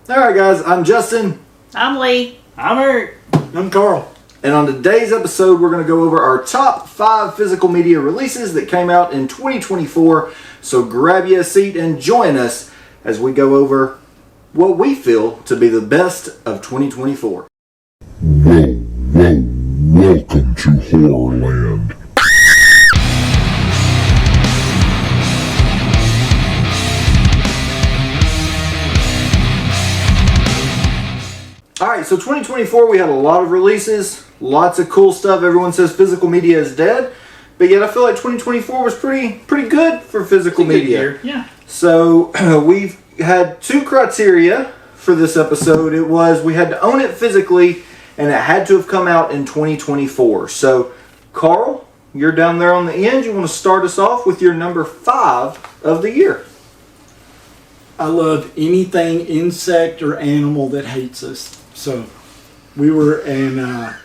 Alright guys, I'm Justin. I'm Lee. I'm Eric. I'm Carl. And on today's episode, we're going to go over our top 5 physical media releases that came out in 2024. So grab you a seat and join us as we go over what we feel to be the best of 2024. Welcome to Horrorland. Alright, so 2024 we had a lot of releases, lots of cool stuff. Everyone says physical media is dead, but yet I feel like 2024 was pretty good for physical media. Yeah. So we've had 2 criteria for this episode. It was we had to own it physically and it had to have come out in 2024. So Carl, you're down there on the end. You want to start us off with your number 5 of the year. I love anything insect or animal that hates us. So we were in, God.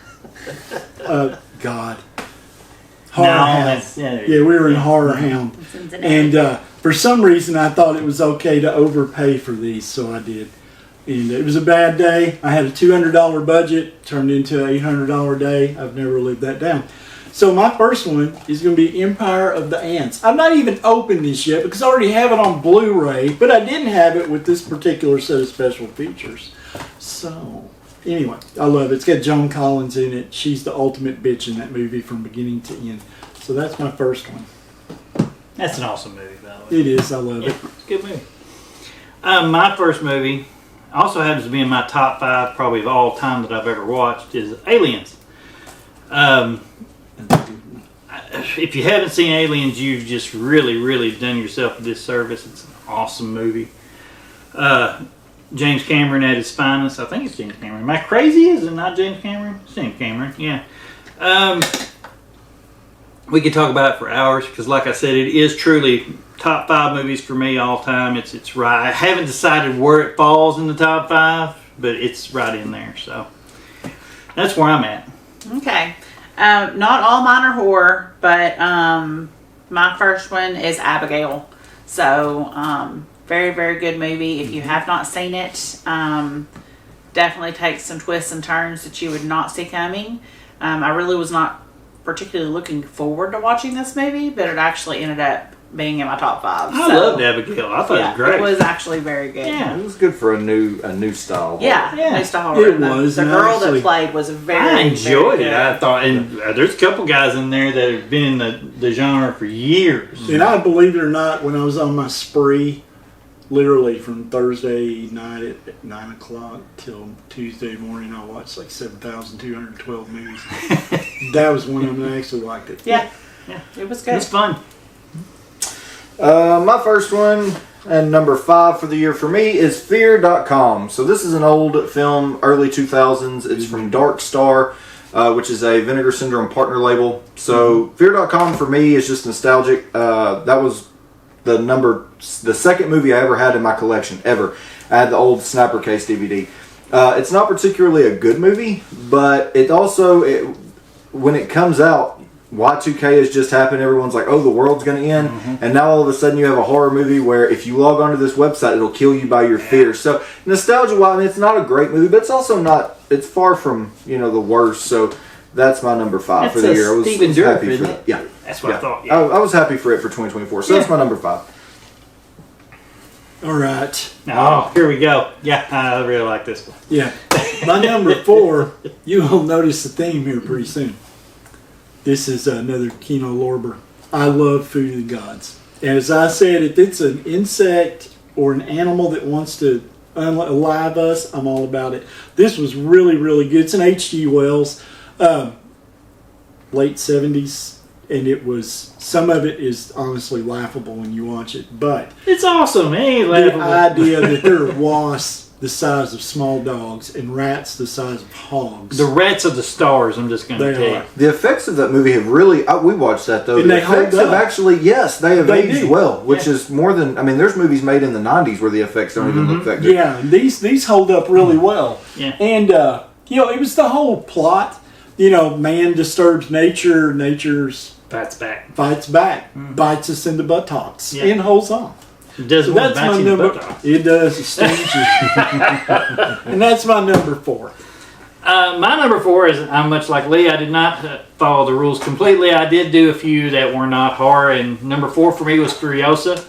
Horrorland. Yeah, we were in Horrorland. And for some reason I thought it was okay to overpay for these, so I did. And it was a bad day. I had a $200 budget, turned into an $800 day. I've never lived that down. So my first one is going to be Empire of the Ants. I've not even opened this yet because I already have it on Blu-ray, but I didn't have it with this particular set of special features. So, anyway, I love it. It's got Joan Collins in it. She's the ultimate bitch in that movie from beginning to end. So that's my first one. That's an awesome movie, by the way. It is. I love it. It's a good movie. My first movie also happens to be in my top 5 probably of all time that I've ever watched is Aliens. If you haven't seen Aliens, you've just really done yourself a disservice. It's an awesome movie. James Cameron at his finest. I think it's James Cameron. Am I crazy? Is it not James Cameron? It's James Cameron, yeah. We could talk about it for hours because, like I said, it is truly top 5 movies for me all time. It's right. I haven't decided where it falls in the top 5, but it's right in there. So that's where I'm at. Okay. Not all mine are horror, but my first one is Abigail. So, very good movie. If you have not seen it, definitely takes some twists and turns that you would not see coming. I really was not particularly looking forward to watching this movie, but it actually ended up being in my top 5. I loved Abigail. I thought it was great. It was actually very good. Yeah. It was good for a new style. Yeah, Yeah. new style horror. It was. The girl that played was I enjoyed very it. I thought, and there's a couple guys in there that have been in the genre for years. And I, believe it or not, when I was on my spree, literally from Thursday night at 9 o'clock till Tuesday morning, I watched like 7,212 movies. That was one of them that actually liked it. Yeah, it was good. It's fun. My first one and number 5 for the year for me is Fear.com. So this is an old film, early 2000s. It's from Dark Star, which is a Vinegar Syndrome partner label. So Fear.com for me is just nostalgic. That was the second movie I ever had in my collection, ever. I had the old Snapper Case DVD. It's not particularly a good movie, but it also, when it comes out, Y2K has just happened. Everyone's like, oh, the world's going to end. Mm-hmm. And now all of a sudden you have a horror movie where if you log onto this website, it'll kill you by your fears. So nostalgia-wise, I mean, it's not a great movie, but it's also not, it's far from, the worst. So that's my number 5 for the year. I was Stephen happy Dorff, for isn't it. it? Yeah. That's what I thought. Yeah. I was happy for it for 2024. So that's my number 5. All right. Oh, here we go. Yeah, I really like this one. Yeah. My number 4, you will notice the theme here pretty soon. This is another Kino Lorber. I love Food of the Gods. And as I said, if it's an insect or an animal that wants to unalive us, I'm all about it. This was really good. It's an H.G. Wells, late 70s. And it was, some of it is honestly laughable when you watch it. But It's awesome. It ain't the laughable. idea that there are wasps the size of small dogs and rats the size of hogs. The rats of the stars, I'm just going to They tell are. you. The effects of that movie have really, we watched that though. And The they hold effects have up. actually, yes, they have They aged do. well, which is more than, I mean, there's movies made in the 90s where the effects don't even look that good. Yeah, and these hold up really well. Yeah. And, it was the whole plot. Man disturbs nature, nature's Fights back. fights back, bites us in the buttocks, Yeah. and holds on. It doesn't So want that's to my bounce you in the number. butt. It does. It stings you. And that's my number 4. My number 4 is I'm much like Lee. I did not follow the rules completely. I did do a few that were not horror, and number 4 for me was Furiosa.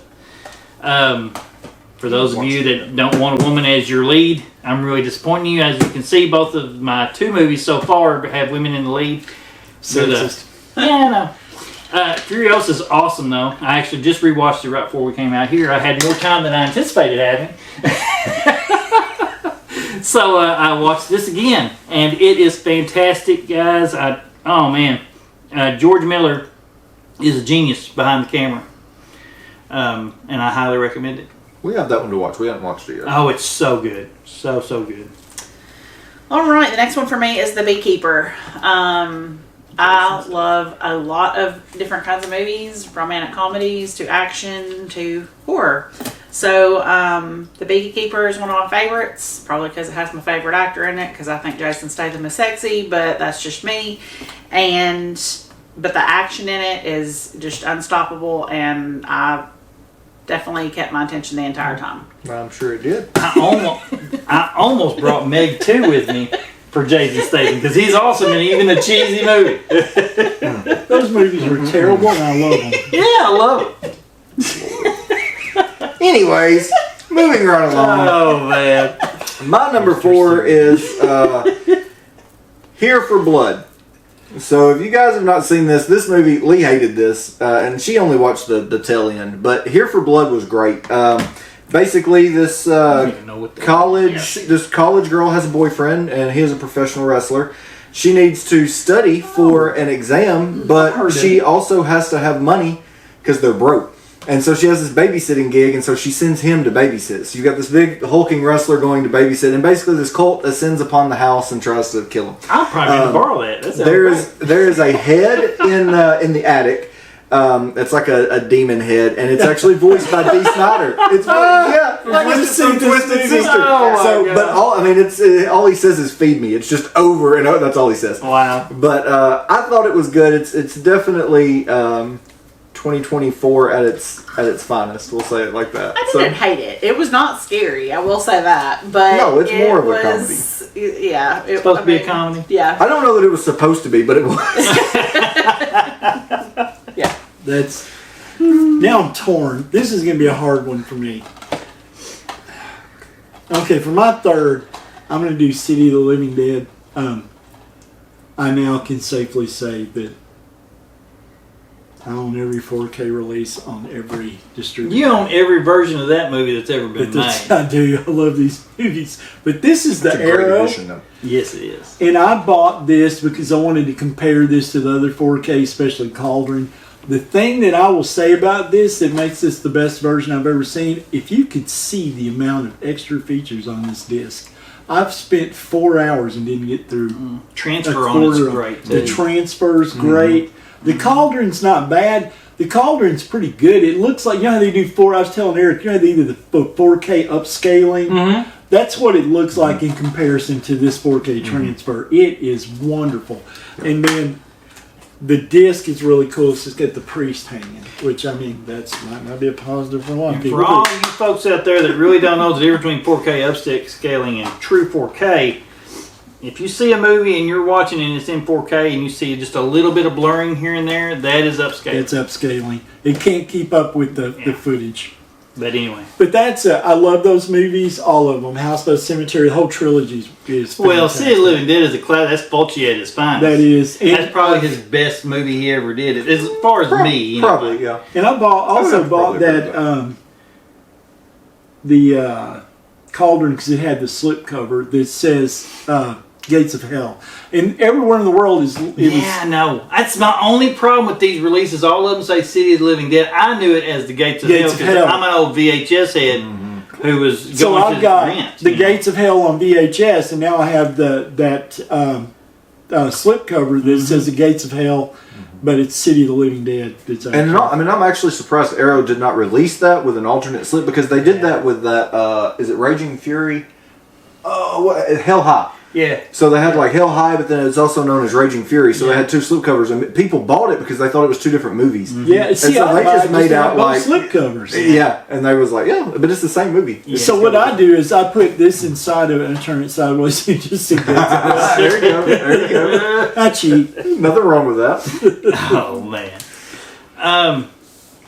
For those of you that don't want a woman as your lead, I'm really disappointing you. As you can see, both of my 2 movies so far have women in the lead. Sexist. Yeah, no. Furiosa is awesome, though. I actually just rewatched it right before we came out here. I had more time than I anticipated having. So I watched this again, and it is fantastic, guys. Oh, man. George Miller is a genius behind the camera, and I highly recommend it. We have that one to watch. We haven't watched it yet. Oh, it's so good. So good. All right, the next one for me is The Beekeeper. I love a lot of different kinds of movies, romantic comedies to action to horror. So, The Beekeeper is one of my favorites, probably because it has my favorite actor in it, because I think Jason Statham is sexy, but that's just me. But the action in it is just unstoppable, and I definitely kept my attention the entire time. I'm sure it did. I almost brought Meg 2 with me for Jason Statham, because he's awesome in even a cheesy movie. Those movies were terrible, and I love them. Yeah, I love it. Anyways, moving right along. Oh, man. My number 4 is Here for Blood. So if you guys have not seen this movie, Lee hated this, and she only watched the tail end. But Here for Blood was great. Basically, this college girl has a boyfriend, and he is a professional wrestler. She needs to study for an exam, but she also has to have money because they're broke. And so she has this babysitting gig, and so she sends him to babysit. So you've got this big hulking wrestler going to babysit, and basically this cult ascends upon the house and tries to kill him. I'm probably going to borrow that. There is a head in the attic. It's like a demon head, and it's actually voiced by Dee Snider. It's like it's from Twisted Sister. Oh, but all he says is "feed me." It's just over and over. That's all he says. Wow. But I thought it was good. It's definitely 2024 at its finest. We'll say it like that. I didn't hate it. It was not scary. I will say that. But no, it's more of a comedy. Yeah, it's supposed to be a comedy. Yeah, I don't know that it was supposed to be, but it was. Yeah, that's. Now I'm torn. This is going to be a hard one for me. Okay, for my third, I'm going to do City of the Living Dead. I now can safely say that I own every 4K release on every distributor. You own every version of that movie that's ever been made. I do. I love these movies. But this is the Arrow. Edition, yes, it is. And I bought this because I wanted to compare this to the other 4K, especially Cauldron. The thing that I will say about this that makes this the best version I've ever seen, if you could see the amount of extra features on this disc. I've spent 4 hours and didn't get through. Transfer on it's great. The transfer's great. The Cauldron's not bad. The Cauldron's pretty good. It looks like, you know how they do I was telling Eric, you know how they do the 4K upscaling? Mm-hmm. That's what it looks like in comparison to this 4K transfer. It is wonderful. And then the disc is really cool. It's just got the priest hanging, which, I mean, that might not be a positive for a lot of people. For all you folks out there that really don't know the difference between 4K upscaling and true 4K, if you see a movie and you're watching and it's in 4K and you see just a little bit of blurring here and there, that is upscaling. It's upscaling. It can't keep up with the footage. But anyway. But that's, I love those movies, all of them. House by the Cemetery, the whole trilogy is fantastic. Well, City of the Living Dead is a class. That's Fulci at his finest. That is. That's probably his best movie he ever did. As far as me. Probably, yeah. And I also bought that, the Cauldron, because it had the slip cover that says Gates of Hell. And everywhere in the world no. That's my only problem with these releases. All of them say City of the Living Dead. I knew it as the Gates of Hell because I'm an old VHS head who was going so I've to got rent, the Gates of Hell on VHS, and now I have that slip cover that says the Gates of Hell, but it's City of the Living Dead. I'm actually surprised Arrow did not release that with an alternate slip, because they did that with that. Is it Raging Fury? Oh, Hell High. Yeah. So they had like Hell High, but then it's also known as Raging Fury. So they had two slipcovers, and people bought it because they thought it was two different movies. Yeah, see, so they just made out both like slipcovers. Yeah, and they was like, yeah, but it's the same movie. Yeah. So what I do is I put this inside of it and turn it sideways and just see that. There you go. There you go. I cheat. Nothing wrong with that. Oh man.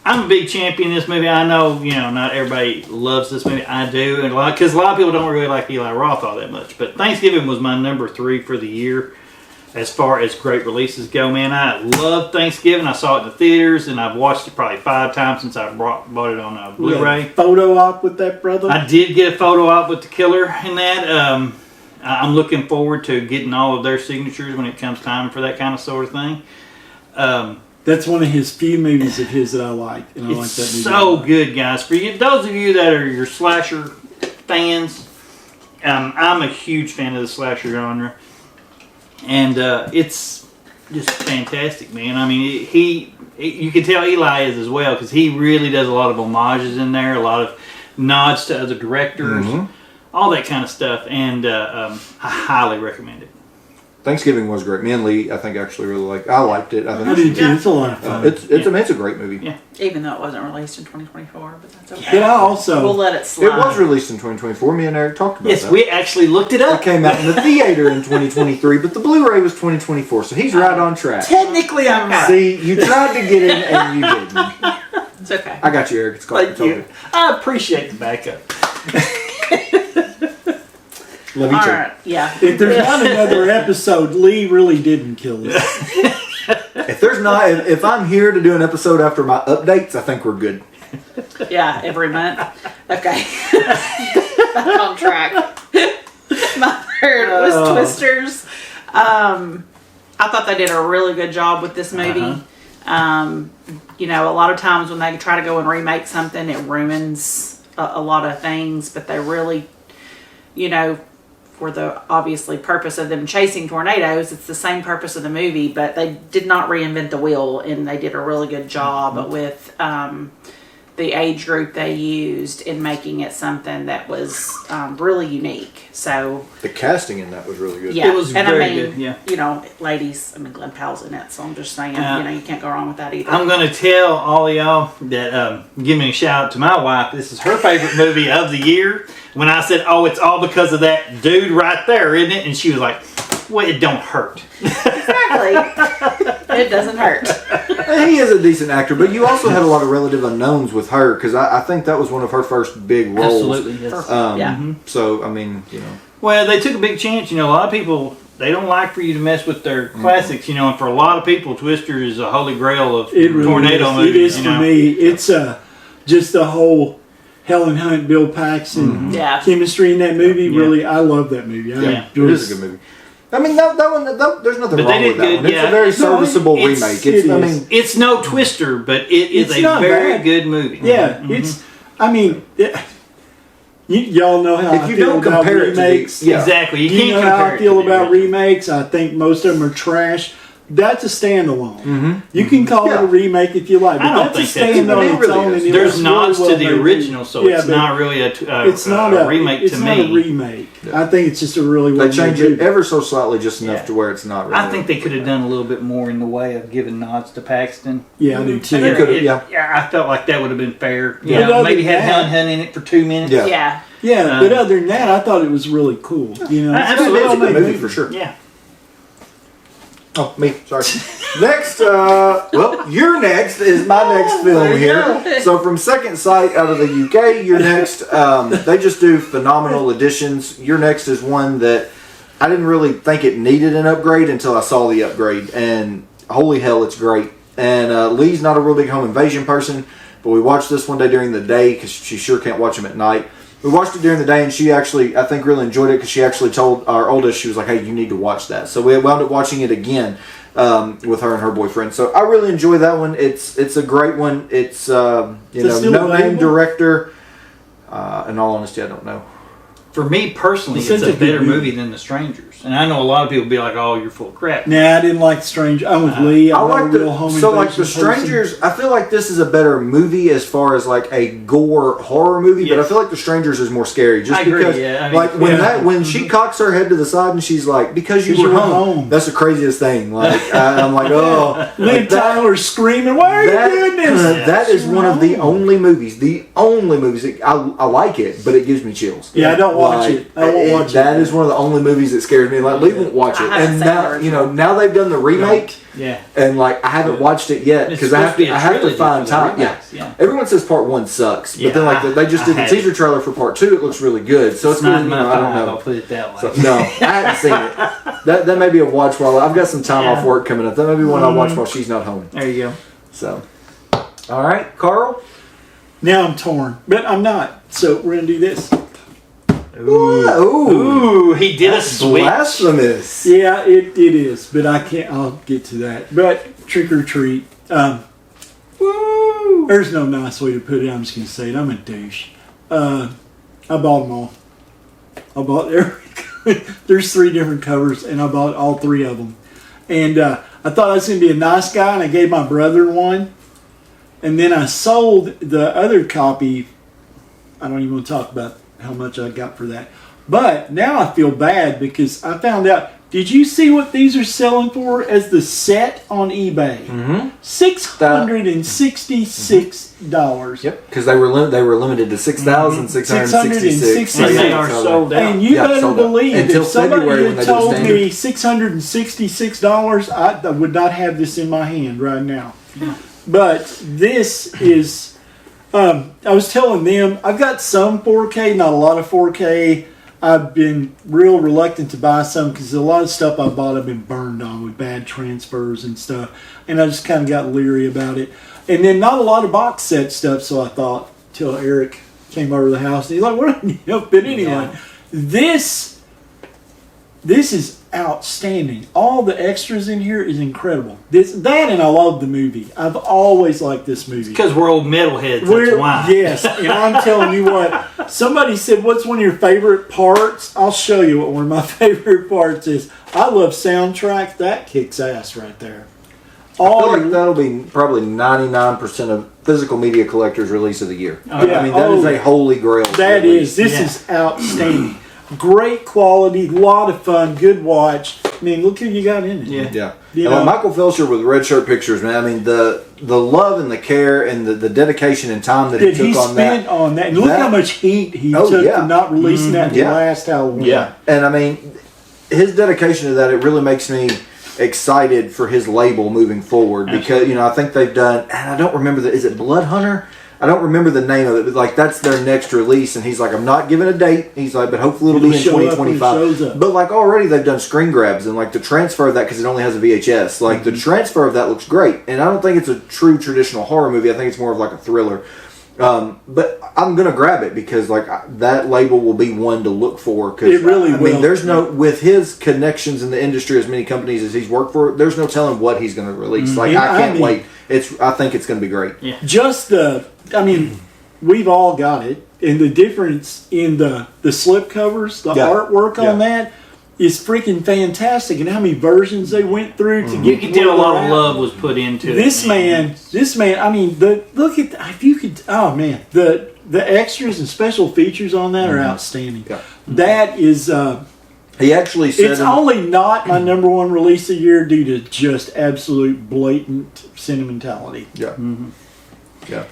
I'm a big champion of this movie. I know, not everybody loves this movie. I do, and because a lot of people don't really like Eli Roth all that much. But Thanksgiving was my number 3 for the year, as far as great releases go. Man, I love Thanksgiving. I saw it in the theaters, and I've watched it probably 5 times since I bought it on Blu-ray. Photo op with that, brother. I did get a photo op with the killer in that. I'm looking forward to getting all of their signatures when it comes time for that kind of sort of thing. That's one of his few movies of his that I like, and I like It's that movie. so good, guys. For you, those of you that are your slasher fans, I'm a huge fan of the slasher genre, and it's just fantastic, man. I mean, you can tell Eli is as well, because he really does a lot of homages in there, a lot of nods to other directors, all that kind of stuff, and I highly recommend it. Thanksgiving was great. Me and Lee, I think, actually really liked. I liked it. I think I do too. It's a lot of fun. it's a great movie. Yeah. Even though it wasn't released in 2024, but that's okay. But I also We'll let it slide. It was released in 2024. Me and Eric talked about Yes, that. we actually looked it It up. came out in the theater in 2023, but the Blu-ray was 2024, so he's right on track. Technically, I'm right. See, you tried to get in and you didn't. It's okay. I got you, Eric. It's called. Thank you. I appreciate the backup. Love you All too. right. Yeah. if there's not another episode, Lee really didn't kill us. If I'm here to do an episode after my updates, I think we're good. Yeah. Every month. Okay. Back on track. My third was Twisters. I thought they did a really good job with this movie. A lot of times when they try to go and remake something, it ruins a lot of things, but they really, for the obviously purpose of them chasing tornadoes, it's the same purpose of the movie, but they did not reinvent the wheel, and they did a really good job with the age group they used in making it something that was really unique. So The casting in that was really good. yeah, It was and very good, yeah. ladies, Glenn Powell's in it, so I'm just saying, you can't go wrong with that either. I'm going to tell all of y'all that give me a shout out to my wife. This is her favorite movie of the year. When I said, oh, it's all because of that dude right there, isn't it? And she was like, well, it don't hurt. Exactly. It doesn't hurt. He is a decent actor, but you also had a lot of relative unknowns with her, because I think that was one of her first big roles. Absolutely, yes. Yeah. So, I mean, Well, they took a big chance. A lot of people, they don't like for you to mess with their classics, and for a lot of people, Twister is a holy grail of It really tornado is. movies. It is for me. It's just the whole Helen Hunt, Bill Paxton Yeah. chemistry in that movie. Yeah. Really, I love that movie. I Yeah. enjoy it is a good movie. I mean, that one, there's nothing But they wrong did with that good, one. It's yeah. a very No, serviceable it's- remake. it I is. mean, It's no Twister, but it is It's a not very bad. good movie. Yeah, it's. I mean, y'all know how if I you feel don't about compare it to remakes. yeah. Exactly. You You can't know how compare I feel it to the about original. remakes. I think most of them are trash. That's a standalone. You can call it Yeah. a remake if you like, but I don't that's a think that's- stand on it its really own. is. And it There's was nods really to the well made. original, so Yeah, it's but not really it's not a remake it's to not me. a remake. I think it's just a really well They change made it movie. ever so slightly, just enough Yeah. to where it's not really. I think they could have done a little bit more in the way of giving nods to Paxton. Yeah, I do too. They could've, Yeah, yeah. I felt like that would have been fair. But other Maybe than had that- Helen Hunt in it for 2 minutes. Yeah. Yeah. Yeah, but other than that, I thought it was really cool. Absolutely. It's a good well-made movie for sure. Yeah. Oh, me. Sorry. Next, your next is my next film here. So from Second Sight out of the UK, your next, they just do phenomenal additions. Your next is one that I didn't really think it needed an upgrade until I saw the upgrade. And holy hell, it's great. And Lee's not a real big home invasion person, but we watched this one day during the day because she sure can't watch them at night. We watched it during the day, and she actually, I think, really enjoyed it because she actually told our oldest, she was like, hey, you need to watch that. So we wound up watching it again with her and her boyfriend. So I really enjoy that one. It's a great one. It's, still no-name available? director. In all honesty, I don't know. for me personally, It's it's such a a good better movie. movie than The Strangers. And I know a lot of people be like, "Oh, you're full of crap." Nah, I didn't like Stranger. I'm with Lee. I I'm not like a real home so like invasion The Strangers. I feel like this is a better movie as far as like a gore horror movie, but I Yes. feel like The Strangers is more scary. Just I agree, because, yeah. I mean, like when yeah. when she cocks her head to the side and she's like, "Because you 'Cause were you were home." home. That's the craziest thing. Like I'm like, oh, person. like Liv Tyler's screaming, "Why are you doing this?" that is one of the home. only movies. I like it, but it gives me chills. Yeah, I don't watch Like, it. I won't watch it. That is one of the only movies that scares me. Like Lee won't watch it, I haven't and seen now the original. now they've done the remake. Yeah. And like I haven't watched it yet It's because I have supposed to be to. a I have to trilogy find for the time. Yeah. remakes, yeah. Everyone says part 1 sucks, but Yeah, then like they just did I the had teaser trailer for part 2. It looks really good, so it's It's not good. my I don't vibe, know. I'll put it that way. So, no, I haven't seen it. That may be a watch while I've got some time Yeah. off work coming up. That may be one I'll watch while she's not home. There you go. So, all right, Carl. Now I'm torn, but I'm not. So we're gonna do this. Ooh, Ooh, he did a switch. blasphemous. Yeah, it is, but I can't. I'll get to that. But Trick or Treat. Woo. There's no nice way to put it. I'm just gonna say it. I'm a douche. I bought them all. I bought every. There's 3 different covers, and I bought all 3 of them. And I thought I was gonna be a nice guy, and I gave my brother one. And then I sold the other copy. I don't even want to talk about how much I got for that. But now I feel bad because I found out. Did you see what these are selling for as the set on eBay? Mm-hmm. $666. Yep, because they were limited to 6,666. And they are sold out. And you Yeah, better sold out. believe Until if somebody February when had they did told standard. me $666, I would not have this in my hand right now. But this is. I was telling them I've got some 4K, not a lot of 4K. I've been real reluctant to buy some because a lot of stuff I bought I've been burned on with bad transfers and stuff, and I just kind of got leery about it. And then not a lot of box set stuff, so I thought till Eric came over to the house and he's like, "What?" But anyway, Yeah. this is outstanding. All the extras in here is incredible. That and I love the movie. I've always liked this movie. Because we're old metalheads, that's why. Yes, and I'm telling you what. Somebody said, "What's one of your favorite parts?" I'll show you what one of my favorite parts is. I love soundtrack. That kicks ass right there. I feel like that'll be probably 99% of physical media collectors' release of the year. Yeah, I mean, that is a holy grail. That release. is. This Yeah. is outstanding. Great quality, lot of fun, good watch. I mean, look who you got in it. Yeah. Yeah. You And like know- Michael Felcher with Red Shirt Pictures, man. I mean, the love and the care and the dedication and time that That he he took on spent that. on that. And look that- how much heat he Oh, took yeah. for not releasing that Yeah. last Halloween. Yeah. And I mean, his dedication to that, it really makes me excited for his label moving forward because, you know, I think they've done, and I don't remember is it Blood Hunter? I don't remember the name of it, but like that's their next release, and he's like, I'm not giving a date. He's like, but hopefully it'll be in It'll show up when it 2025. shows up. But like already they've done screen grabs and like the transfer of that because it only has a VHS. Like the transfer of that looks great, and I don't think it's a true traditional horror movie. I think it's more of like a thriller. But I'm gonna grab it because like that label will be one to look for. Cause It really I will. mean, there's no with his connections in the industry, as many companies as he's worked for. There's no telling what he's gonna release. Like And I I can't mean- wait. I think it's gonna be great. Yeah. Just I mean, we've all got it, and the difference in the slip covers, the Yeah. artwork on Yeah. that is freaking fantastic, and how many versions they went through to You get can to tell a where lot they're of at. love was put into This it. man. I mean, look at if you could. Oh man, the extras and special features on that are outstanding. Yeah. That is. He actually said It's only not my number one release of the year due to just absolute blatant sentimentality. Yeah. Yeah.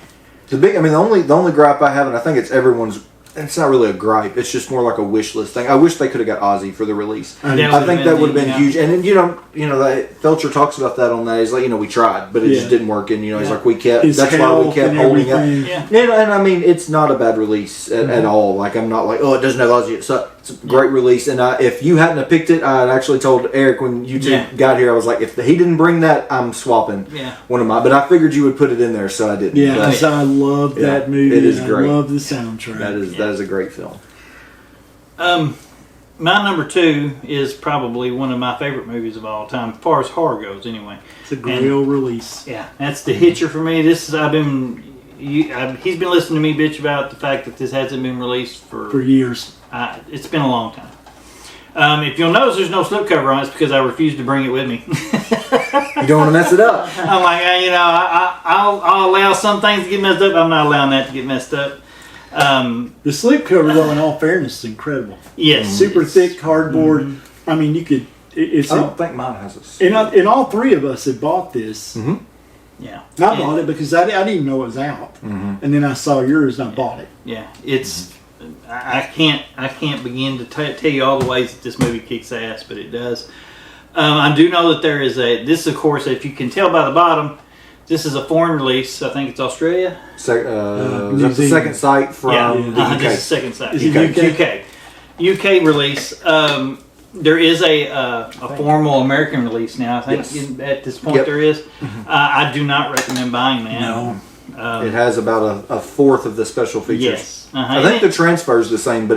The only gripe I have, and I think it's everyone's. It's not really a gripe. It's just more like a wish list thing. I wish they could have got Ozzy for the release. I I think that would have been yeah. huge. And then, that Felcher talks about that on that. He's like, we tried, but it just Yeah. didn't work. And he's Yeah. like, we kept. His That's why we health kept and holding up. everything. Yeah. Yeah, and I mean, it's not a bad release at all. Like, I'm not like, it doesn't have Ozzy. It's a great release. And if you hadn't have picked it, I had actually told Eric when you two Yeah. got here, I was like, if he didn't bring that, I'm swapping Yeah. one of mine. But I figured you would put it in there, so I didn't. Yeah, But because I love Yeah, that movie. it is and great. I love the soundtrack. that is a great film. My number 2 is probably one of my favorite movies of all time, as far as horror goes, anyway. It's a great old release. Yeah, that's The Hitcher for me. I've been he's been listening to me bitch about the fact that this hasn't been released For years. it's been a long time. If you'll notice, there's no slipcover on it. It's because I refuse to bring it with me. You don't want to mess it up. I'm like, I'll allow some things to get messed up. I'm not allowing that to get messed up. The slipcover, though, in all fairness, is incredible. Yes. Super thick cardboard. Mm-hmm. I mean, you could... I don't think mine has this. And all three of us had bought this. Mm-hmm. Yeah. And I bought it because I didn't even know it was out. Mm-hmm. And then I saw yours and I bought it. Yeah. It's... I can't begin to tell you all the ways that this movie kicks ass, but it does. I do know that there is this, of course, if you can tell by the bottom, this is a foreign release. I think it's Australia. That's the second site from the UK. This is the second site. Is it UK release. There is a formal American release now. I think at this point there is. I do not recommend buying that. No. It has about a fourth of the special features. Yes. I think the transfer is the same, but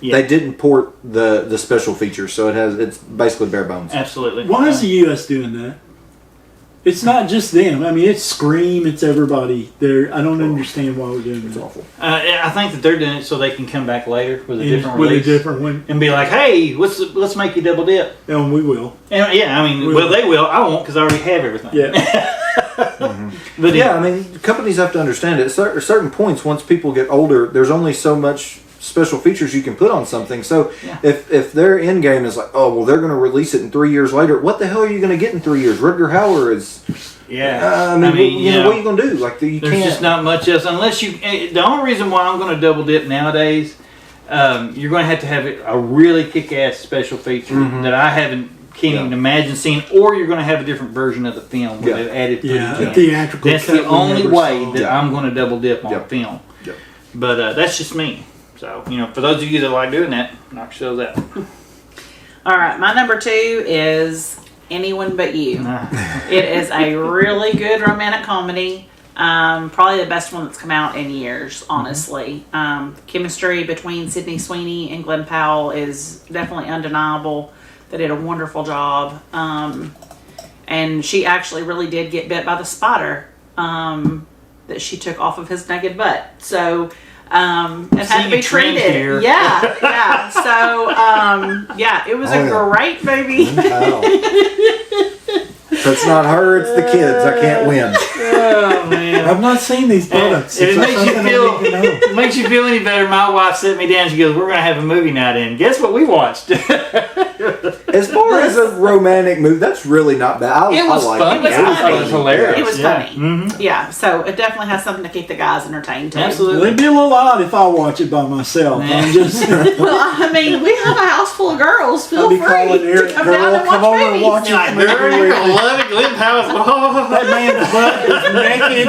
they didn't port the special features, so it's basically bare bones. Absolutely. Why is the U.S. doing that? It's not just them. I mean, it's Scream, it's everybody. I don't understand why we're doing It's that. awful. I think that they're doing it so they can come back later with a different With release. a different one. And be like, hey, let's make you double dip. And we will. And they will. I won't because I already have everything. Yeah. But Yeah, I mean, companies have to understand it. At certain points, once people get older, there's only so much special features you can put on something. So if their end game is like, oh, well, they're going to release it in 3 years later, what the hell are you going to get in 3 years? Rutger Hauer is... Yeah. what are you going to do? Like, you there's can't... just not much else unless you. The only reason why I'm going to double dip nowadays, you're going to have a really kick-ass special feature that I can't even imagine seeing, or you're going to have a different version of the film where they've added footage in. Theatrical. That's the only way that Yeah. I'm going to double dip on film. Yep. But that's just me. So for those of you that like doing that, knock yourselves out. All right, my number 2 is Anyone But You. It is a really good romantic comedy. Probably the best one that's come out in years, honestly. Chemistry between Sydney Sweeney and Glenn Powell is definitely undeniable. They did a wonderful job. And she actually really did get bit by the spider that she took off of his naked butt. So it had to be treated. Here. Yeah. So it was a great movie. If it's not her, it's the kids. I can't win. Oh man! I've not seen these products. If it It's makes you something I need to know. feel makes you feel any better, my wife sat me down. She goes, "We're gonna have a movie night in." Guess what we watched? As far as a romantic movie, that's really not bad. It was I like funny. it. It was hilarious. It was Yeah. funny. Mm-hmm. Yeah, so it definitely has something to keep the guys entertained too. Well, Absolutely. it'd be a little odd if I watch it by myself. Nah. I'm just... Well, I mean, we have a house full of girls. Feel I'll be free calling Eric, to come down girl, and come watch over and movies. watch it. Like, girl, you're gonna love it. Glenn Powell's. That man's butt is naked.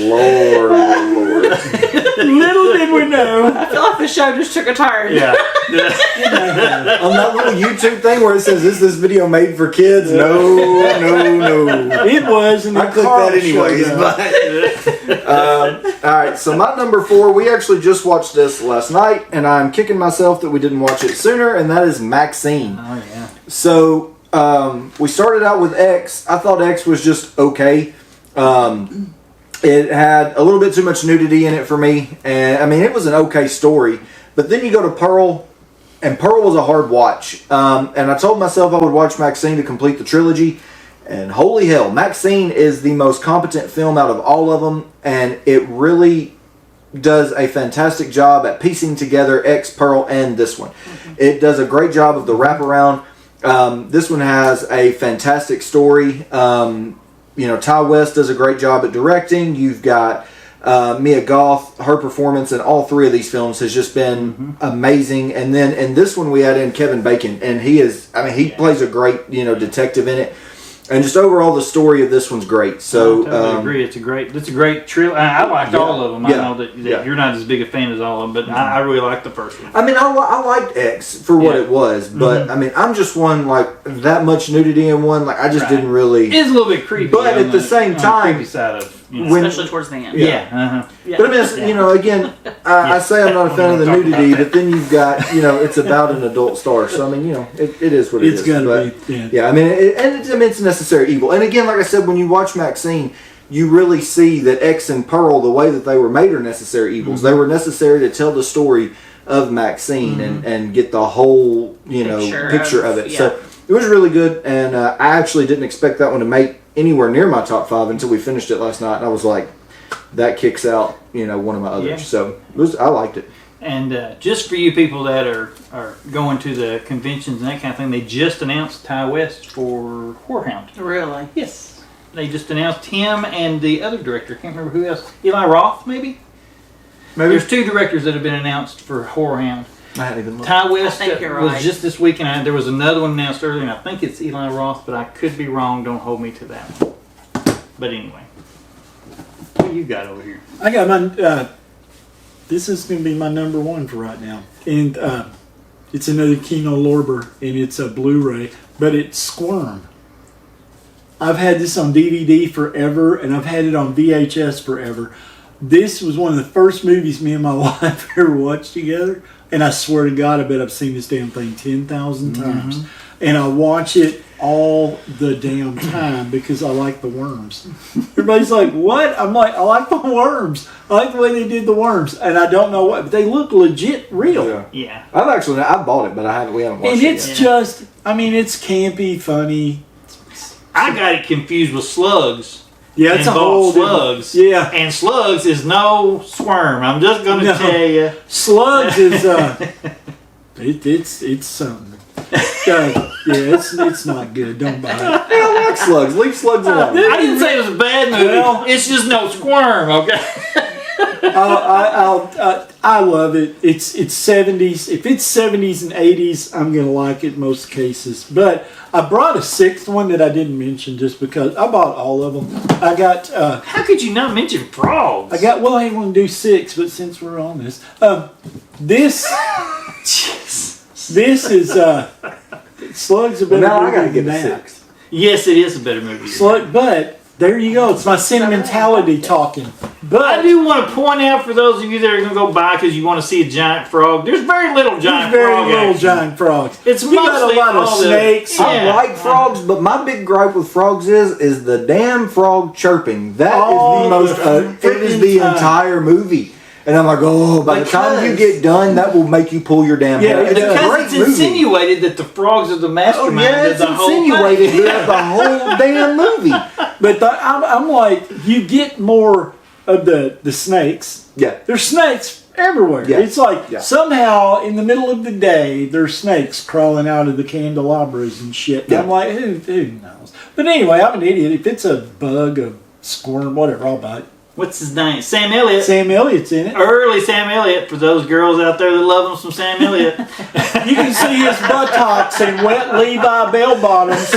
Lord. Little did we know. I feel like the show just took a turn. Yeah. On that little YouTube thing where it says, is this video made for kids? No. It was, and I clicked that anyways. But, all right, so my number 4, we actually just watched this last night, and I'm kicking myself that we didn't watch it sooner, and that is Maxine. Oh yeah. So we started out with X. I thought X was just okay. It had a little bit too much nudity in it for me, and I mean it was an okay story. But then you go to Pearl, and Pearl was a hard watch. And I told myself I would watch Maxine to complete the trilogy, and holy hell, Maxine is the most competent film out of all of them, and it really does a fantastic job at piecing together X, Pearl, and this one. It does a great job of the wraparound. This one has a fantastic story. Ty West does a great job at directing. You've got Mia Goth. Her performance in all 3 of these films has just been amazing. And then in this one we add in Kevin Bacon, and he plays a great detective in it. And just overall, the story of this one's great. So I totally agree. It's a great trilogy. I liked all of them. I Yeah. know that you're not as big a fan as all of them, but I really liked the first one. I mean, I liked X for what it was, but I mean, I'm just one like that much nudity in one. Like I just didn't really. It's a little bit creepy, But on at the same on time, creepy side of when- Especially towards the end. yeah. Yeah. But I mean, it's, again, I say I'm not a fan of the nudity, but then you've got, it's about an adult star. So, I mean, it is what it is. It's got to But, be. Yeah. yeah, I mean, it's a necessary evil. And again, like I said, when you watch Maxine, you really see that X and Pearl, the way that they were made, are necessary evils. They were necessary to tell the story of Maxine and get the whole picture of it. Yeah. So it was really good, and I actually didn't expect that one to make anywhere near my top 5 until we finished it last night, and I was like, that kicks out one of my others. Yeah. So I liked it. And just for you people that are going to the conventions and that kind of thing, they just announced Ty West for Horrorhound. Really? Yes. They just announced him and the other director. I can't remember who else. Eli Roth, maybe? There's 2 directors that have been announced for Horrorhound. I hadn't even looked. Ty West I think you're was right. just this week, and there was another one announced earlier, and I think it's Eli Roth, but I could be wrong. Don't hold me to that. But anyway. What you got over here? I got my. This is going to be my number 1 for right now, and it's another Kino Lorber, and it's a Blu-ray, but it's Squirm. I've had this on DVD forever, and I've had it on VHS forever. This was one of the first movies me and my wife ever watched together, and I swear to God, I bet I've seen this damn thing 10,000 times, and I watch it all the damn time because I like the worms. Everybody's like, what? I'm like, I like the worms. I like the way they did the worms, and I don't know what, but they look legit real. Yeah. I bought it, but we haven't watched And it it's yet. just, I mean, it's campy, funny. I got it confused with Slugs. Yeah, it's a and whole bought Slugs. Yeah. And Slugs is no Squirm. I'm just going to No. tell you. Slugs is it's something. It's not good. Don't buy it. I like Slugs. Leave Slugs alone. I didn't say it was a bad movie. Well- It's just no Squirm, okay? I love it. It's 70s. If it's 70s and 80s, I'm gonna like it most cases. But I brought a 6th one that I didn't mention just because I bought all of them. I got. How could you not mention frogs? Well, I didn't want to do 6, but since we're on this, this is Slugs a better Now I movie gotta give than it that. 6. Yes, it is a better movie. But there you go. It's my sentimentality talking. But I do want to point out for those of you that are going to go by because you want to see a giant frog, there's very little giant there's very frog little action. giant frogs. It's you got mostly a lot of all the- snakes. Yeah. I like frogs, but my big gripe with frogs is the damn frog chirping. That is All the most. the It is the freaking time. entire movie, and I'm like, oh, by the time you get done, that will make you pull your damn hair. It's a Because great it's movie. insinuated that the frogs are the Oh mastermind yeah, of it's the whole insinuated thing. throughout the whole damn movie. But I'm like, you get more of the snakes. Yeah. There's snakes everywhere. Yeah. It's like Yeah. somehow in the middle of the day, there's snakes crawling out of the candelabras and shit. And Yeah. I'm like, who knows? But anyway, I'm an idiot. If it's a bug, a squirm, whatever, I'll buy it. What's his name? Sam Elliott. Sam Elliott's in it. Early Sam Elliott, for those girls out there that love him some Sam Elliott. You can see his buttocks and wet Levi bell bottoms.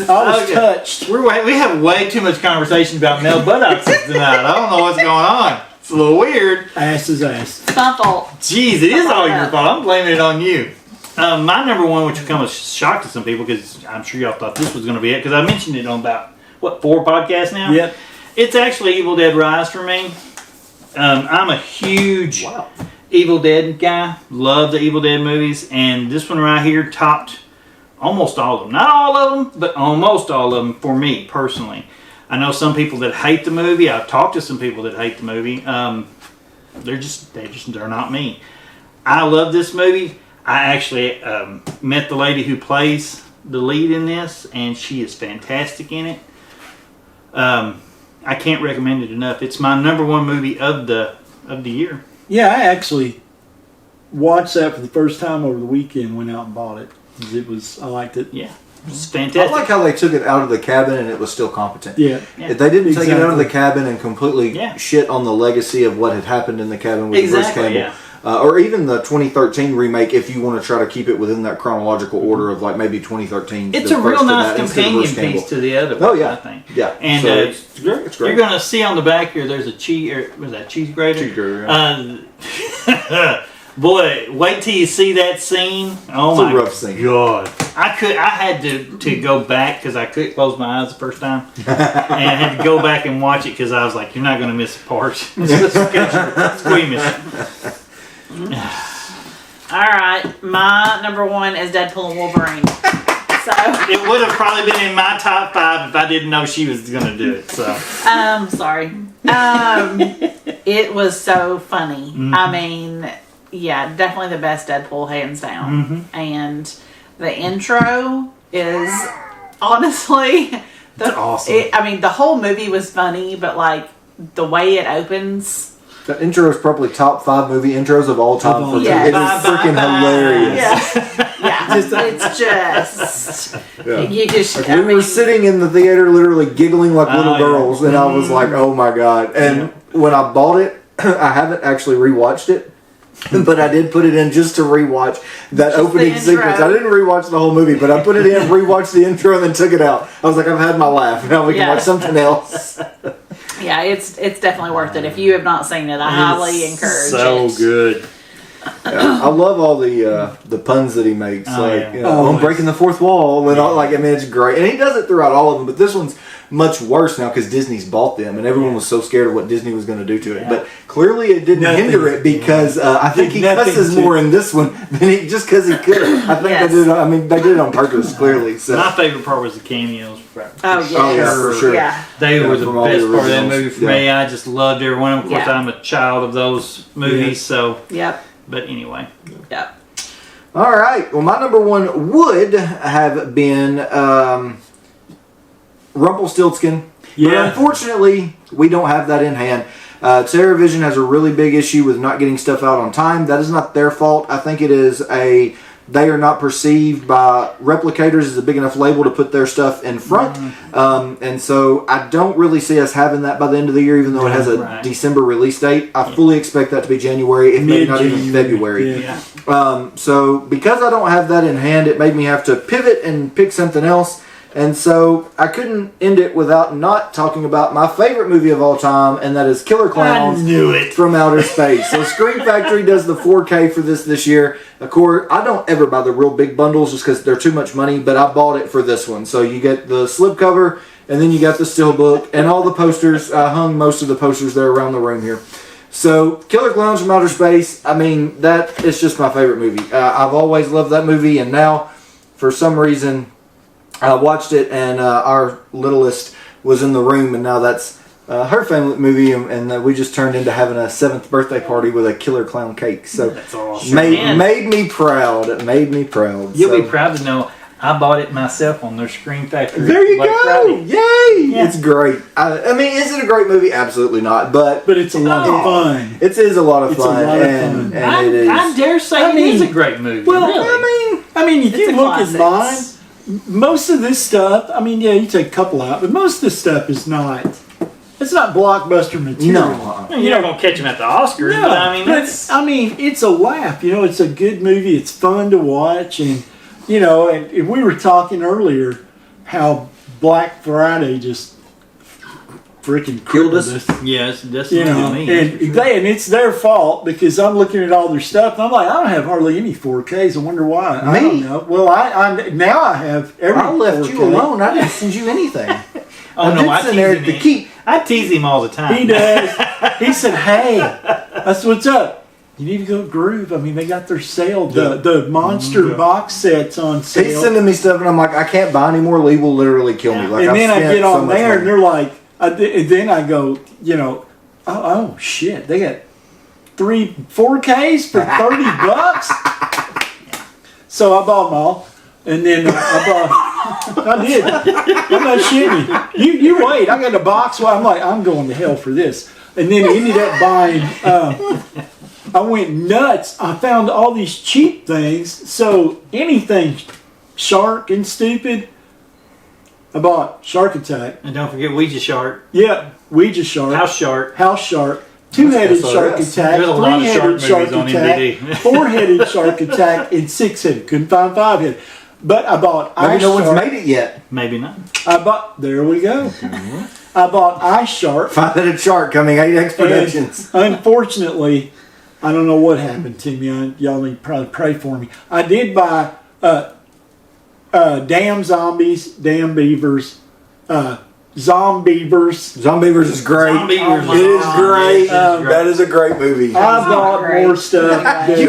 I was Okay. touched. We have way too much conversation about male buttocks tonight. I don't know what's going on. It's a little weird. Ass is ass. It's my fault. Jeez, it is all your fault. I'm blaming it on you. My number 1, which will come as a shock to some people, because I'm sure y'all thought this was going to be it, because I mentioned it on about, 4 podcasts now? Yep. It's actually Evil Dead Rise for me. I'm a huge Evil Dead guy. Love the Evil Dead movies, and this one right here topped almost all of them. Not all of them, but almost all of them for me personally. I know some people that hate the movie. I've talked to some people that hate the movie. They're not me. I love this movie. I actually met the lady who plays the lead in this, and she is fantastic in it. I can't recommend it enough. It's my number 1 movie of the year. Yeah, I actually watched that for the first time over the weekend. Went out and bought it. I liked it. Yeah, it's I fantastic. like how they took it out of the cabin and it was still competent. Yeah. If they didn't take it out of the Exactly. cabin and completely shit on the legacy of what had happened in the cabin with Bruce Campbell, or even the 2013 remake, if you want to try to keep it within that chronological order of like maybe 2013. It's the a real first of nice that instead of companion Bruce Campbell. piece to the other one, Oh yeah, I think. yeah. And So it's great. It's great. you're going to see on the back here, there's a cheese grater. Cheese grater, Boy, wait till you see that scene. Oh It's a my rough scene. God. I had to go back because I couldn't close my eyes the first time. And I had to go back and watch it because I was like, you're not going to miss a part. It's squeamish. All right, my number 1 is Deadpool and Wolverine. It would have probably been in my top 5 if I didn't know she was going to do it. So, sorry. It was so funny. Mm-hmm. I mean, yeah, definitely the best Deadpool, hands down. Mm-hmm. And the intro is honestly, It's awesome. The whole movie was funny, but like the way it opens. The intro is probably top 5 movie intros of all time. For Yeah. me. It is freaking hilarious. Yeah, it's just you just. Like, we were sitting in the theater, literally giggling like little yeah. girls, and I was like, "Oh my god!" And when I bought it, I haven't actually rewatched it, but I did put it in just to rewatch that Just opening the intro. sequence. I didn't rewatch the whole movie, but I put it in, rewatched the intro, and then took it out. I was like, "I've had my laugh. Now we can Yeah. watch something else." Yeah, it's definitely worth it. If you have not seen it, I highly encourage so it. good. I love all the puns that he makes, Oh, like yeah. you know, I'm breaking the fourth wall, and all, like I mean, it's great, and he does it throughout all of them. But this one's much worse now because Disney's bought them, and everyone was so scared of what Disney was going to do to it. Yeah. But clearly, it didn't Nothing. hinder it because I think he Nothing cusses to- more in this one than he just because he could. I think Yes. they did. I mean, they did it on purpose, clearly. So My favorite part was the cameos. Oh Oh, yeah, yes. for sure. Yeah. They Yeah, were the from all the best part of that originals. movie for me. I just loved every one of them. Of course, Yeah. I'm a child of those movies, so. Yep. But anyway. Yep. all right. Well, my number one would have been Rumpelstiltskin. But Yeah. unfortunately, we don't have that in hand. Terror Vision has a really big issue with not getting stuff out on time. That is not their fault. I think it is they are not perceived by replicators as a big enough label to put their stuff in front. And so I don't really see us having that by the end of the year, even though it has a Right. December release date. I fully expect that to be January, if maybe not even Mid-January, February. yeah. So because I don't have that in hand, it made me have to pivot and pick something else. And so I couldn't end it without not talking about my favorite movie of all time, and that is Killer Clowns I knew it. from Outer Space. So Scream Factory does the 4K for this year. Of course, I don't ever buy the real big bundles just because they're too much money, but I bought it for this one. So you get the slipcover, and then you got the steelbook, and all the posters. I hung most of the posters there around the room here. So, Killer Clowns from Outer Space, I mean, that is just my favorite movie. I've always loved that movie, and now, for some reason, I watched it, and our littlest was in the room, and now that's her favorite movie, and we just turned into having a 7th birthday party with a killer clown cake. So, That's awesome. made me proud. It made me proud. You'll So- be proud to know I bought it myself on their Scream Factory. There you Black go! Friday. Yay! Yeah. It's great. I mean, is it a great movie? Absolutely not. But But it's a lot of fun. it is a lot of It's a fun. lot of and, fun. and it is. I dare say it is a great movie. well, really. I mean, if It's you a look at classic. mine, most of this stuff, I mean, yeah, you take a couple out, but most of this stuff is not, it's not blockbuster material. No. You're not going to catch him at the Oscars, No, but I mean, that's. it's a laugh. You know, it's a good movie. It's fun to watch, and you know, and we were talking earlier how Black Friday just freaking Killed us. us. Yes, that's You know, me. and it's their fault because I'm looking at all their stuff and I'm like, I don't have hardly any 4Ks. I wonder why. I don't know. Well, I now I have every. I left 4K. you alone. I didn't send you anything. Oh, no, I did send there tease to him. keep. I tease him all the time. He does. He said, "Hey, that's what's up. You need to go to Groove. I mean, they got their sale. The monster box sets on sale. He's sending me stuff, and I'm like, I can't buy any more. Lee will literally kill me. Like, and I've then I spent get so on much there, and money. they're like, and then I go, you know, oh shit, they got 3 4Ks for $30. So I bought them all, and then I did. I'm not shitting you. You wait. I got a box. Well, I'm like, I'm going to hell for this, and then I ended up buying. I went nuts. I found all these cheap things. So anything shark and stupid. I bought Shark Attack. And don't forget Ouija Shark, Yeah, Ouija Shark. House Shark. 2-headed That's Shark SRS. Attack. There's a lot of shark 3-headed Shark movies on Attack. DVD. 4-headed Shark Attack and 6-headed. Couldn't find 5-headed. But I bought Maybe Ice no one's Shark. made it yet. Maybe not. There we go. I bought Ice Shark. 5-headed shark coming. 8X Productions. And unfortunately, I don't know what happened to me. Y'all need to probably pray for me. I did buy Damn Zombies, Damn Beavers, Zombievers. Zombievers is great. Zombievers It is great. Yes, That is a great movie. I bought great. more stuff.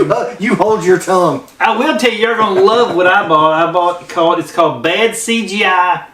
You hold your tongue. I will tell you, you're gonna love what I bought. It's called Bad CGI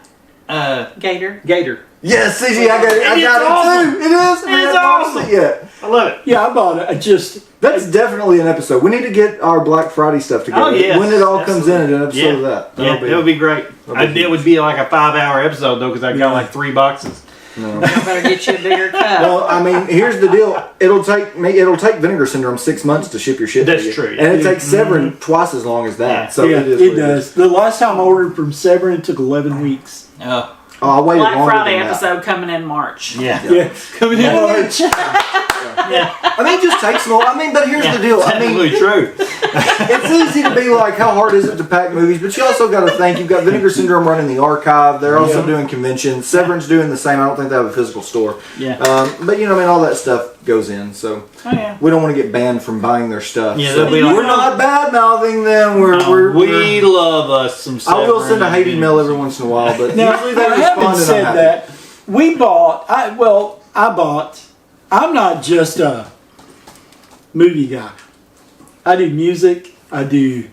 Gator. Yes, CG, I got it. I It's got awesome. it too. It is. We It's haven't watched awesome. it yet. I love it. Yeah, I bought it. I just That's definitely an episode. We need to get our Black Friday stuff together. Oh, yes. When it all comes in, an episode Yeah, of that. yeah, it would be great. that'll be It would be like a 5-hour episode though, because I got like 3 boxes. No. Better get you a bigger cup. Well, I mean, here's the deal. It'll take Vinegar Syndrome 6 months to ship your shit. That's to you. true. And it takes Severin twice as long as that. Yeah. So yeah, it is. it what does. The last time I ordered from Severin, it took 11 weeks. Oh, Oh, I waited Black longer Friday than that. episode coming in March. yeah. Yeah, Coming in. March. Yeah. I mean, it just takes long. I mean, but here's Yeah, the deal. I mean, absolutely true. it's easy to be like, how hard is it to pack movies? But you also got to think, you've got Vinegar Syndrome running the archive. They're also Yeah. doing conventions. Severin's doing the same. I don't think they have a physical store. Yeah. But, you know, I mean, all that stuff goes in. So Oh yeah. we don't want to get banned from buying their stuff. Yeah, So they'll be like, we're not bad-mouthing them. We love us some. I will Severin send a and hating mail every Vinegar. once in a while, but Now, usually they I respond haven't and I'm said happy. that. We bought. I'm not just a movie guy. I do music. I do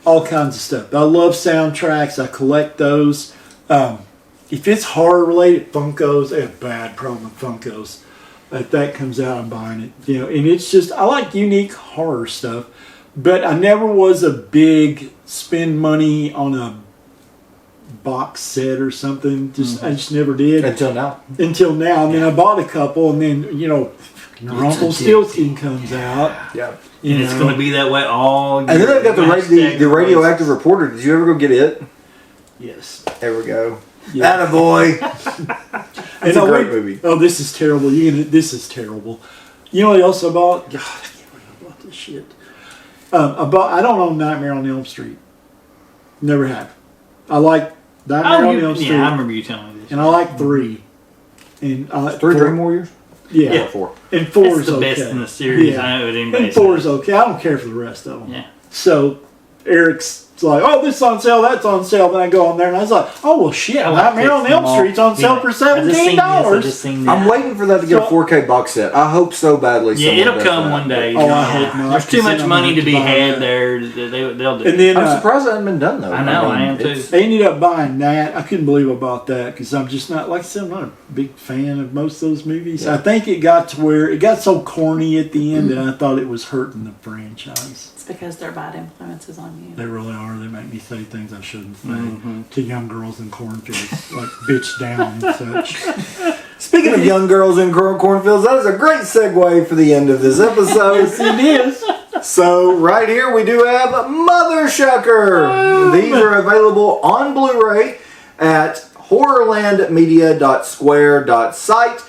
all kinds of stuff. I love soundtracks. I collect those. If it's horror related, Funkos, I have a bad problem with Funkos. If that comes out, I'm buying it. You know, and it's just I like unique horror stuff, but I never was a big spend money on a box set or something. I just never did Until now. until now. And then I bought a couple, and then Rumpelstiltskin comes out. Yeah. You And it's know. going to be that way all. And then they've got the radioactive reporter. Did you ever go get it? Yes. There we go. Yeah. Attaboy. It's a great movie. Oh, this is terrible. This is terrible. You know what else I bought? God, I can't believe I bought this shit. I don't own Nightmare on Elm Street. Never have. I like Nightmare on Elm Street, Yeah, I remember you telling me this. and I like 3. And 3 Dream Warriors? Yeah. Yeah. 4. And 4 It's is the okay. best in the series. Yeah. I know what anybody And 4 says. is okay. I don't care for the rest of them. Yeah. So Eric's like, oh, this is on sale, that's on sale. Then I go on there and I was like, oh, well, shit, I like Nightmare on fixing Elm them all. Street's on sale for I just seen this, I $17. just seen that. I'm waiting for that to get a So- 4K box set. I hope so badly. Yeah, someone it'll does come that. one day. Oh, I hope not, There's too 'cause much then I'm money gonna to be buy had that. there. They'll do. And then I'm surprised it hasn't been done though. I know, I am too. it's- I ended up buying that. I couldn't believe I bought that because I'm just not, like I said, I'm not a big fan of most of those movies. Yeah. I think it got to where it got so corny at the end that I thought it was hurting the franchise. It's because their bad influences on you. They really are. They make me say things I shouldn't say Mhm. to young girls in cornfields, like bitch down and such. Speaking of young girls in cornfields, that is a great segue for the end of this episode. It is. So right here we do have Mothershucker. These are available on Blu-ray at horrorlandmedia.square.site.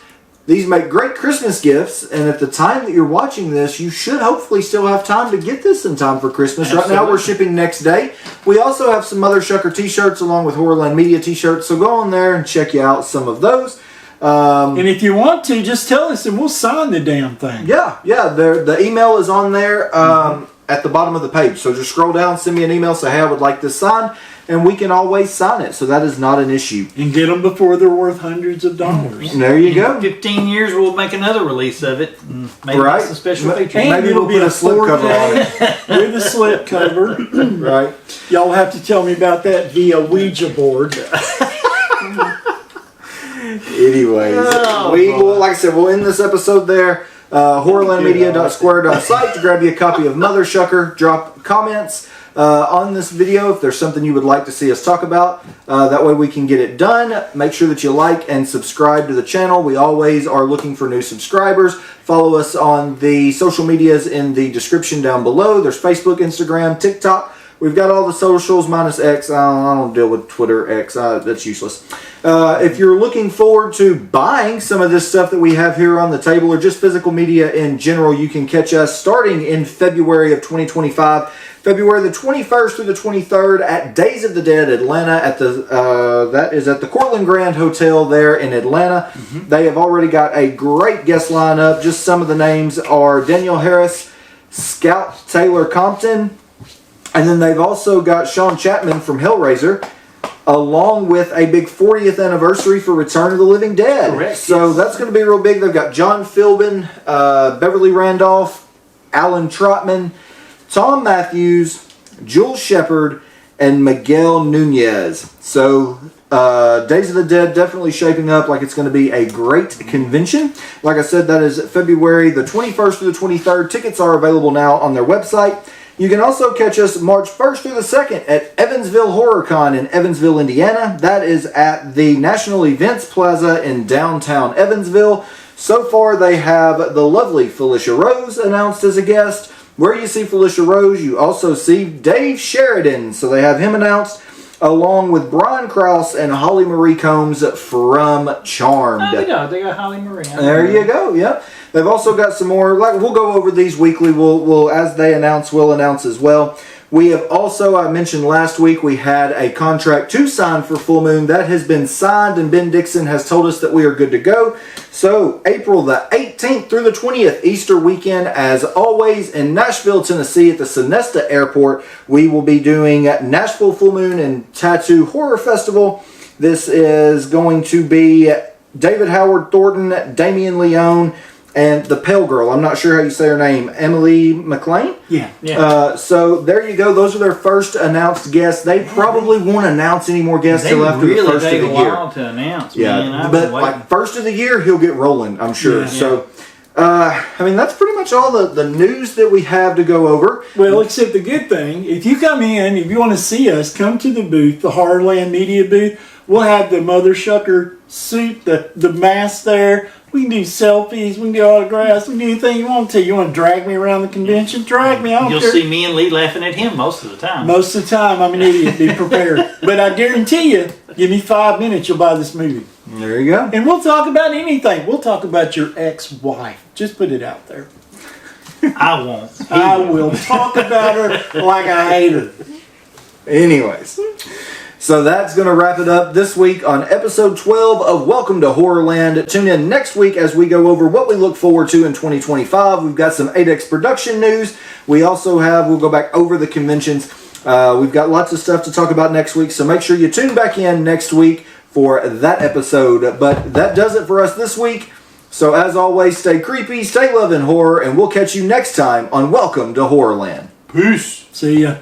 These make great Christmas gifts, and at the time that you're watching this, you should hopefully still have time to get this in time for Christmas. Right now we're shipping next day. We also have some Mothershucker t-shirts along with Horrorland Media t-shirts, so go on there and check out some of those. And if you want to, just tell us and we'll sign the damn thing. Yeah, the email is on there at the bottom of the page. So just scroll down, send me an email, say, hey, I would like this signed, and we can always sign it. So that is not an issue. And get them before they're worth hundreds of dollars. And there you go. 15 years, we'll make another release of it. And maybe Right. make some special features. And Maybe it'll we'll be put a a slip cover on it. with a slip cover. Right. Y'all have to tell me about that via Ouija board. Anyways, like I said, we'll end this episode there. Horrorlandmedia.square.site to grab you a copy of Mothershucker. Drop comments on this video if there's something you would like to see us talk about. That way we can get it done. Make sure that you like and subscribe to the channel. We always are looking for new subscribers. Follow us on the social medias in the description down below. There's Facebook, Instagram, TikTok. We've got all the socials minus X. I don't deal with Twitter X. That's useless. If you're looking forward to buying some of this stuff that we have here on the table or just physical media in general, you can catch us starting in February of 2025. February the 21st through the 23rd at Days of the Dead Atlanta at that is at the Cortland Grand Hotel there in Atlanta. They have already got a great guest lineup. Just some of the names are Daniel Harris, Scout Taylor Compton, and then they've also got Sean Chapman from Hellraiser. along with a big 40th anniversary for Return of the Living Dead. Correct, So yes. that's going to be real big. They've got John Philbin, Beverly Randolph, Alan Trotman, Tom Matthews, Jules Shepard, and Miguel Nunez. So Days of the Dead definitely shaping up like it's going to be a great convention. Like I said, that is February the 21st through the 23rd. Tickets are available now on their website. You can also catch us March 1st through the 2nd at Evansville HorrorCon in Evansville, Indiana. That is at the National Events Plaza in downtown Evansville. So far, they have the lovely Felicia Rose announced as a guest. Where you see Felicia Rose, you also see Dave Sheridan. So they have him announced, along with Brian Krause and Holly Marie Combs from Charmed. Oh, they got Holly Marie. There you go. Yep. They've also got some more. Like, we'll go over these weekly. We'll as they announce, we'll announce as well. We have also, I mentioned last week, we had a contract to sign for Full Moon. That has been signed, and Ben Dixon has told us that we are good to go. So, April the 18th through the 20th, Easter weekend, as always, in Nashville, Tennessee, at the Sonesta Airport, we will be doing Nashville Full Moon and Tattoo Horror Festival. This is going to be David Howard Thornton, Damian Leone, and the Pale Girl. I'm not sure how you say her name. Emily McLean? Yeah. So there you go. Those are their first announced guests. They probably won't announce any more guests They till after really the first of take the a year. while to announce. Yeah, Man, I've but been waiting. like first of the year, he'll get rolling, I'm sure. Yeah. So, I mean, that's pretty much all the news that we have to go over. Well, except the good thing, if you come in, if you want to see us, come to the booth, the Horrorland Media booth. We'll have the Mothershucker suit, the mask there. We can do selfies, we can do autographs, we can do anything you want to. You want to drag me around the convention? Drag me, I don't You'll care. see me and Lee laughing at him most of the time. Most of the time, I'm an idiot. Be prepared. But I guarantee you, give me 5 minutes, you'll buy this movie. There you go. And we'll talk about anything. We'll talk about your ex-wife. Just put it out there. I won't. I will talk about her like I hate her. Anyways. So that's going to wrap it up this week on episode 12 of Welcome to Horrorland. Tune in next week as we go over what we look forward to in 2025. We've got some 8X production news. We also we'll go back over the conventions. We've got lots of stuff to talk about next week, so make sure you tune back in next week for that episode. But that does it for us this week. So as always, stay creepy, stay loving horror, and we'll catch you next time on Welcome to Horrorland. Peace. See ya.